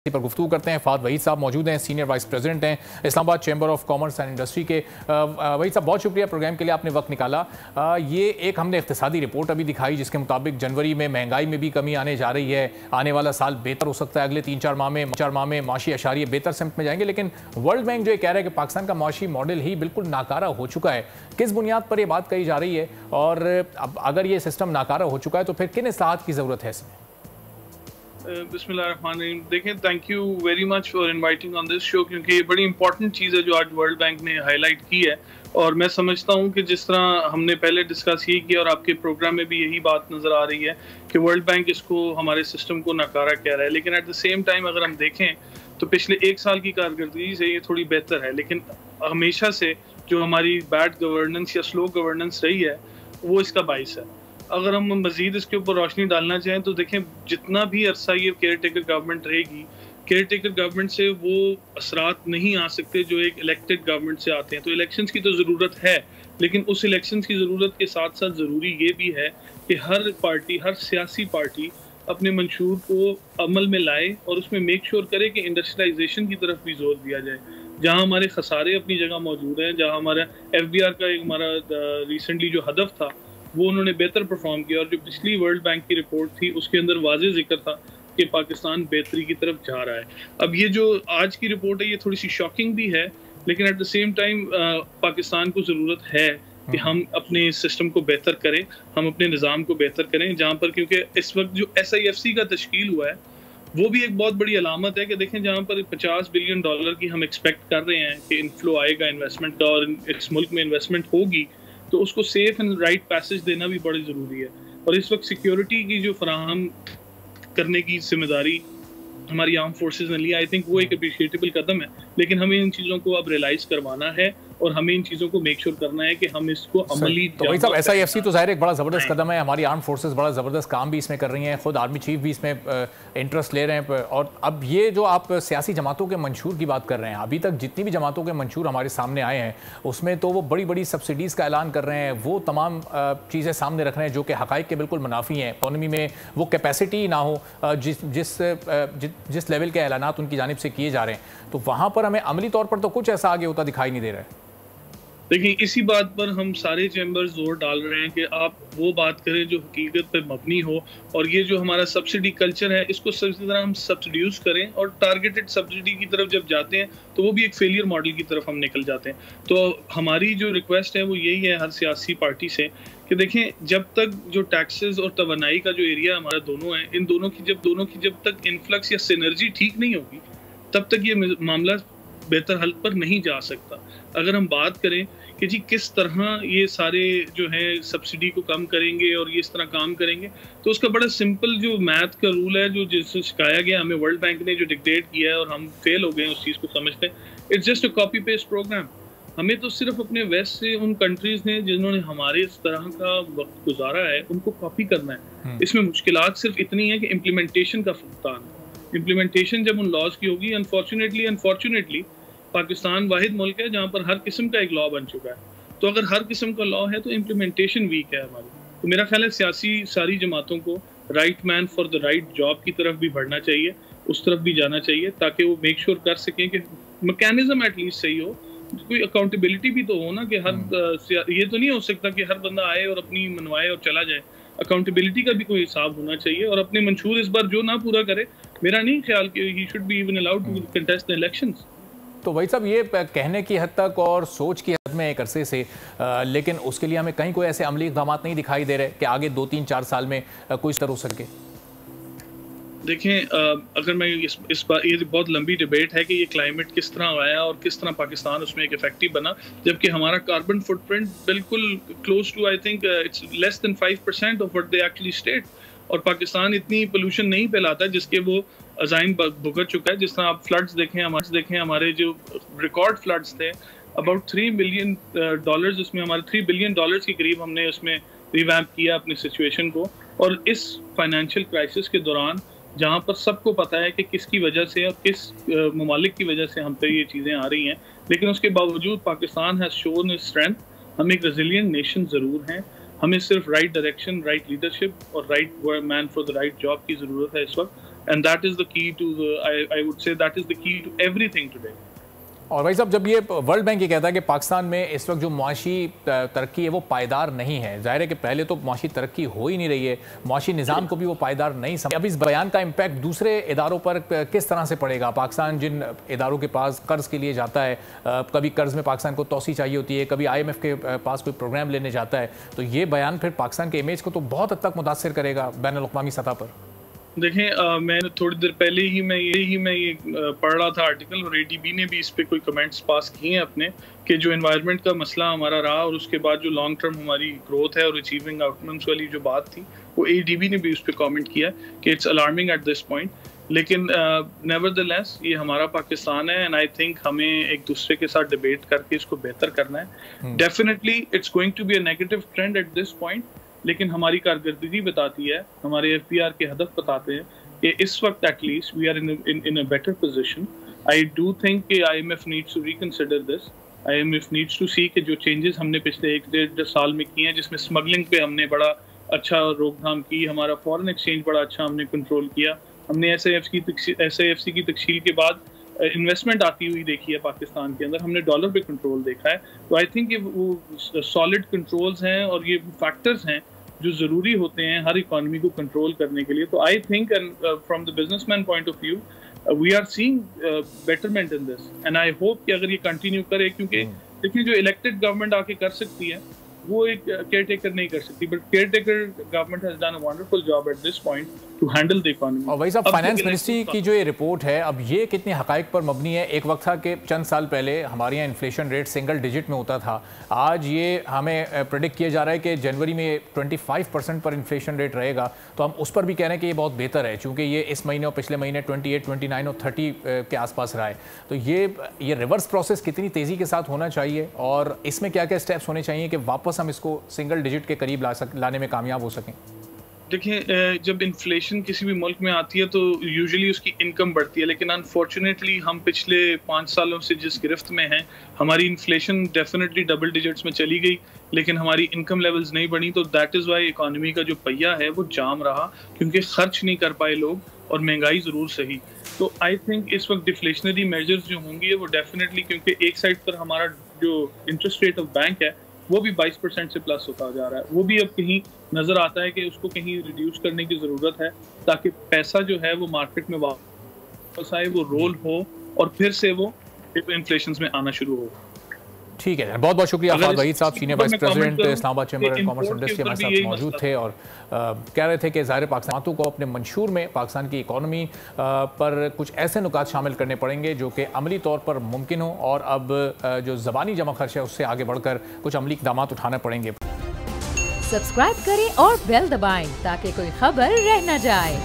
पर गुफ्तगू करते हैं। फाद वहीद साहब मौजूद हैं, सीनियर वाइस प्रेसिडेंट हैं Islamabad chamber of commerce and industry के। वहीद साहब, बहुत शुक्रिया प्रोग्राम के लिए, आपने वक्त निकाला। ये एक हमने इक़्तिसादी रिपोर्ट अभी दिखाई जिसके मुताबिक जनवरी में महंगाई में भी कमी आने जा रही है, आने वाला साल बेहतर हो सकता है, अगले 3-4 माह में माशी अशारिये बेहतर सिमत में जाएंगे। लेकिन वर्ल्ड बैंक जो ये कह रहा है कि पाकिस्तान का माशी मॉडल ही बिल्कुल नाकारा हो चुका है। किस बुनियाद पर ये बात कही जा रही है, और अगर ये सिस्टम नाकारा हो चुका है तो फिर किन इस्लाहात की ज़रूरत है इसमें? बिस्मिल्लाहिर्रहमानिर्रहीम। देखें, thank you very much for inviting on this show, क्योंकि ये बड़ी इंपॉर्टेंट चीज़ है जो आज वर्ल्ड बैंक ने हाईलाइट की है। और मैं समझता हूँ कि जिस तरह हमने पहले डिस्कस ये किया और आपके प्रोग्राम में भी यही बात नज़र आ रही है कि वर्ल्ड बैंक इसको हमारे सिस्टम को नकारा कह रहा है, लेकिन एट द सेम टाइम अगर हम देखें तो पिछले 1 साल की कारकर्दगी से ये थोड़ी बेहतर है। लेकिन हमेशा से जो हमारी बैड गवर्नेंस या स्लो गवर्नेंस रही है वो इसका बाइस है। अगर हम मज़ीद इसके ऊपर रोशनी डालना चाहें तो देखें, जितना भी अरसा ये केयर टेकर गवर्नमेंट रहेगी, केयर टेकर गवर्नमेंट से वो असरात नहीं आ सकते जो एक इलेक्टेड गवर्नमेंट से आते हैं। तो इलेक्शंस की तो ज़रूरत है, लेकिन उस इलेक्शंस की ज़रूरत के साथ साथ ज़रूरी ये भी है कि हर पार्टी, हर सियासी पार्टी अपने मंशूर को अमल में लाए और उसमें मेक श्योर करे कि इंडस्ट्रियलाइजेशन की तरफ भी जोर दिया जाए। जहाँ हमारे खसारे अपनी जगह मौजूद हैं, जहाँ हमारा FBR का एक हमारा रिसेंटली जो हदफ था वो उन्होंने बेहतर परफॉर्म किया, और जो पिछली वर्ल्ड बैंक की रिपोर्ट थी उसके अंदर वाज़ेह जिक्र था कि पाकिस्तान बेहतरी की तरफ जा रहा है। अब ये जो आज की रिपोर्ट है ये थोड़ी सी शॉकिंग भी है, लेकिन at the same time Pakistan को ज़रूरत है कि हम अपने सिस्टम को बेहतर करें, हम अपने निज़ाम को बेहतर करें, जहाँ पर क्योंकि इस वक्त जो SIFC का तश्कील हुआ है वो भी एक बहुत बड़ी अलामत है कि देखें, जहाँ पर $50 बिलियन की हम एक्सपेक्ट कर रहे हैं कि इनफ्लो आएगा इन्वेस्टमेंट का और इस मुल्क में इन्वेस्टमेंट होगी, तो उसको सेफ एंड राइट पैसेज देना भी बड़ी ज़रूरी है। और इस वक्त सिक्योरिटी की जो फराहम करने की जिम्मेदारी हमारी आर्म फोर्सेस ने लिया, आई थिंक वो एक अप्रिशिएटेबल कदम है। लेकिन हमें इन चीज़ों को अब रियलाइज़ करवाना है और हमें इन चीज़ों को मेक श्योर करना है कि हम इसको अमली। तो भाई साहब, SIFC तो ज़ाहिर एक बड़ा ज़बरदस्त कदम है, हमारी आर्म फोर्सेस बड़ा ज़बरदस्त काम भी इसमें कर रही हैं, खुद आर्मी चीफ भी इसमें इंटरेस्ट ले रहे हैं। और अब ये जो आप सियासी जमातों के मंशूर की बात कर रहे हैं, अभी तक जितनी भी जमातों के मंशूर हमारे सामने आए हैं उसमें तो वो बड़ी बड़ी सब्सिडीज़ का ऐलान कर रहे हैं, वो तमाम चीज़ें सामने रख रहे हैं जो कि हक़ाइक़ के बिल्कुल मुनाफी हैं। इकॉनमी में वो कैपेसिटी ना हो जिस लेवल के ऐलानात उनकी जानिब से किए जा रहे हैं, तो वहाँ पर हमें अमली तौर पर तो कुछ ऐसा आगे होता दिखाई नहीं दे रहा है। देखिए, इसी बात पर हम सारे चैम्बर्स जोर डाल रहे हैं कि आप वो बात करें जो हकीकत पे मबनी हो, और ये जो हमारा सब्सिडी कल्चर है इसको सबसे तरह हम सब्सिड्यूस करें, और टारगेटेड सब्सिडी की तरफ जब जाते हैं तो वो भी एक फेलियर मॉडल की तरफ हम निकल जाते हैं। तो हमारी जो रिक्वेस्ट है वो यही है हर सियासी पार्टी से कि देखें, जब तक जो टैक्सेस और तवानाई का जो एरिया हमारा दोनों है, इन दोनों की जब तक इन्फ्लक्स या सिनर्जी ठीक नहीं होगी तब तक ये मामला बेहतर हल पर नहीं जा सकता। अगर हम बात करें कि जी किस तरह ये सारे जो है सब्सिडी को कम करेंगे और ये इस तरह काम करेंगे, तो उसका बड़ा सिंपल जो मैथ का रूल है जो जिससे सिखाया गया हमें, वर्ल्ड बैंक ने जो डिक्टेट किया है और हम फेल हो गए उस चीज़ को समझते हैं। It's just a copy paste program. हमें तो सिर्फ अपने वेस्ट से उन कंट्रीज ने जिन्होंने हमारे इस तरह का वक्त गुजारा है उनको कॉपी करना है। इसमें मुश्किलात सिर्फ इतनी है कि इम्प्लीमेंटेशन का फुकतान है। इम्प्लीमेंटेशन जब उन लॉज की होगी, अनफॉर्चुनेटली पाकिस्तान वाहिद मुल्क है जहाँ पर हर किस्म का एक लॉ बन चुका है। तो अगर हर किस्म का लॉ है तो इम्प्लीमेंटेशन वीक है हमारी। तो मेरा ख्याल है सियासी सारी जमातों को right man for the right job की तरफ भी बढ़ना चाहिए, उस तरफ भी जाना चाहिए, ताकि वो मेक श्योर कर सकें कि मैकेनिज्म एटलीस्ट सही हो, कोई अकाउंटेबिलिटी भी तो हो ना, कि हर ये तो नहीं हो सकता कि हर बंदा आए और अपनी मनवाए और चला जाए। अकाउंटेबिलिटी का भी कोई हिसाब होना चाहिए, और अपने मंशूर इस बार जो ना पूरा करे, मेरा नहीं ख्याल कि he should be even allowed to contest the elections. तो वही सब ये कहने की हद तक और सोच की हद में एक अरसे से, लेकिन उसके लिए हमें कहीं कोई ऐसे अमली इक़दाम नहीं दिखाई दे रहे कि आगे 2-3-4 साल में कोई तरह हो सके। देखें, अगर मैं इस बार, ये बहुत लंबी डिबेट है कि ये क्लाइमेट किस तरह आया और किस तरह पाकिस्तान उसमें एक इफेक्टिव बना, जबकि हमारा कार्बन फुटप्रिंट बिल्कुल close to, I think it's less than 5% of what they actually state. और पाकिस्तान इतनी पोल्यूशन नहीं फैलाता जिसके वो अजाइम भुगत चुका है। जिस तरह आप फ्लड्स देखें, हमारे जो रिकॉर्ड फ्लड्स थे, अबाउट $3 बिलियन, उसमें हमारे $3 बिलियन के करीब हमने उसमें रिवैम्प किया अपनी सिचुएशन को। और इस फाइनेंशियल क्राइसिस के दौरान जहाँ पर सबको पता है कि किसकी वजह से और किस ममालिक की वजह से हम पे ये चीज़ें आ रही हैं, लेकिन उसके बावजूद Pakistan has shown its strength. हम एक रेजिलिएंट नेशन ज़रूर हैं, हमें सिर्फ राइट डायरेक्शन, राइट लीडरशिप और right man for the right job की ज़रूरत है इस वक्त। and that is the key to I would say that is the key to everything today. اور بھائی صاحب جب یہ ورلڈ بینک یہ کہتا ہے کہ پاکستان میں اس وقت جو معاشی ترقی ہے وہ پائیدار نہیں ہے، ظاہر ہے کہ پہلے تو معاشی ترقی ہو ہی نہیں رہی ہے، معاشی نظام کو بھی وہ پائیدار نہیں سمجھ، اب اس بیان کا امپیکٹ دوسرے اداروں پر کس طرح سے پڑے گا؟ پاکستان جن اداروں کے پاس قرض کے لیے جاتا ہے، کبھی قرض میں پاکستان کو توسیع چاہیے ہوتی ہے، کبھی آئی ایم ایف کے پاس کوئی پروگرام لینے جاتا ہے، تو یہ بیان پھر پاکستان کے امیج کو تو بہت حد تک متاثر کرے گا بین الاقوامی سطح پر۔ دیکھیں میں نے تھوڑی دیر پہلے ہی میں یہ پڑھ رہا تھا آرٹیکل، اور اے ڈی بی نے بھی اس پہ کوئی کمنٹس پاس کیے ہیں اپنے، کہ جو انوائرمنٹ کا مسئلہ ہمارا رہا اور اس کے بعد جو لانگ ٹرم ہماری گروتھ ہے اور اچیونگ آؤٹ کمس والی جو بات تھی، وہ اے ڈی بی نے بھی اس پہ کامنٹ کیا کہ it's alarming at this point, لیکن نیور دی لیس یہ ہمارا پاکستان ہے، اینڈ آئی تھنک ہمیں ایک دوسرے کے ساتھ ڈیبیٹ کر کے اس کو بہتر کرنا ہے۔ Definitely it's going to be a negative trend at this point, لیکن ہماری کارکردگی بتاتی ہے، ہمارے ایف پی آر کے ہدف بتاتے ہیں کہ اس وقت at least we are in a better position. I do think کہ IMF needs to reconsider this, IMF needs to see کہ جو چینجز ہم نے پچھلے 1-1.5 سال میں کیے ہیں، جس میں اسمگلنگ پہ ہم نے بڑا اچھا روک تھام کی، ہمارا فارن ایکسچینج بڑا اچھا ہم نے کنٹرول کیا، ہم نے ایس اے ایف سی کی تکشیل کے بعد انویسٹمنٹ آتی ہوئی دیکھی ہے پاکستان کے اندر، ہم نے ڈالر پہ کنٹرول دیکھا ہے، تو آئی تھنک یہ وہ سالڈ کنٹرولز ہیں اور یہ فیکٹرز ہیں جو ضروری ہوتے ہیں ہر اکانومی کو کنٹرول کرنے کے لیے۔ تو I think from the businessman point of view we are seeing betterment in this, and I hope کہ اگر یہ کنٹینیو کرے، کیونکہ دیکھیے جو الیکٹڈ گورنمنٹ آ کے کر سکتی ہے وہ ایک کیئر ٹیکر نہیں کر سکتی، but caretaker government has done a wonderful job at this point to handle the economy. اور وہی صاحب فائنانس منسٹری کی جو یہ رپورٹ ہے، اب یہ کتنے حقائق پر مبنی ہے؟ ایک وقت تھا کہ چند سال پہلے ہمارے یہاں انفلیشن ریٹ سنگل ڈیجٹ میں ہوتا تھا، آج یہ ہمیں پریڈکٹ کیا جا رہا ہے کہ جنوری میں 25% پر انفلیشن ریٹ رہے گا، تو ہم اس پر بھی کہہ رہے ہیں کہ یہ بہت بہتر ہے، چونکہ یہ اس مہینے اور پچھلے مہینے 28, 29 اور 30 کے آس پاس رہا ہے، تو یہ ریورس پروسیس کتنی تیزی کے ساتھ ہونا چاہیے اور اس میں کیا کیا اسٹیپس ہونے چاہیے کہ واپس ہم اس کو سنگل ڈیجٹ کے قریب لانے میں کامیاب ہو سکیں؟ دیکھیں جب انفلیشن کسی بھی ملک میں آتی ہے تو یوزلی اس کی انکم بڑھتی ہے، لیکن انفارچونیٹلی ہم پچھلے 5 سالوں سے جس گرفت میں ہیں، ہماری انفلیشن ڈیفینیٹلی ڈبل ڈیجٹس میں چلی گئی لیکن ہماری انکم لیولز نہیں بڑھی، تو دیٹ از وائی اکانومی کا جو پہیہ ہے وہ جام رہا، کیونکہ خرچ نہیں کر پائے لوگ اور مہنگائی ضرور سہی۔ تو آئی تھنک اس وقت ڈیفلیشنری میجرز جو ہوں گے وہ ڈیفینیٹلی، کیونکہ ایک سائڈ پر ہمارا جو انٹرسٹ ریٹ آف بینک ہے وہ بھی 22% سے پلس ہوتا جا رہا ہے، وہ بھی اب کہیں نظر آتا ہے کہ اس کو کہیں ریڈیوس کرنے کی ضرورت ہے تاکہ پیسہ جو ہے وہ مارکیٹ میں واپس آئے، وہ رول ہو اور پھر سے وہ انفلیشنز میں آنا شروع ہو۔ ٹھیک ہے، بہت بہت شکریہ فہد وحید صاحب، سینئر وائس پریزیڈنٹ اسلام آباد چیمبر اینڈ کامرس انڈسٹری، ہمارے ساتھ موجود تھے اور کہہ رہے تھے کہ ظاہر پاکستان کو اپنے منشور میں پاکستان کی اکانومی پر کچھ ایسے نکات شامل کرنے پڑیں گے جو کہ عملی طور پر ممکن ہوں، اور اب جو زبانی جمع خرچ ہے اس سے آگے بڑھ کر کچھ عملی اقدامات اٹھانے پڑیں گے۔ سبسکرائب کریں اور بیل دبائیں تاکہ کوئی خبر رہ نہ جائے۔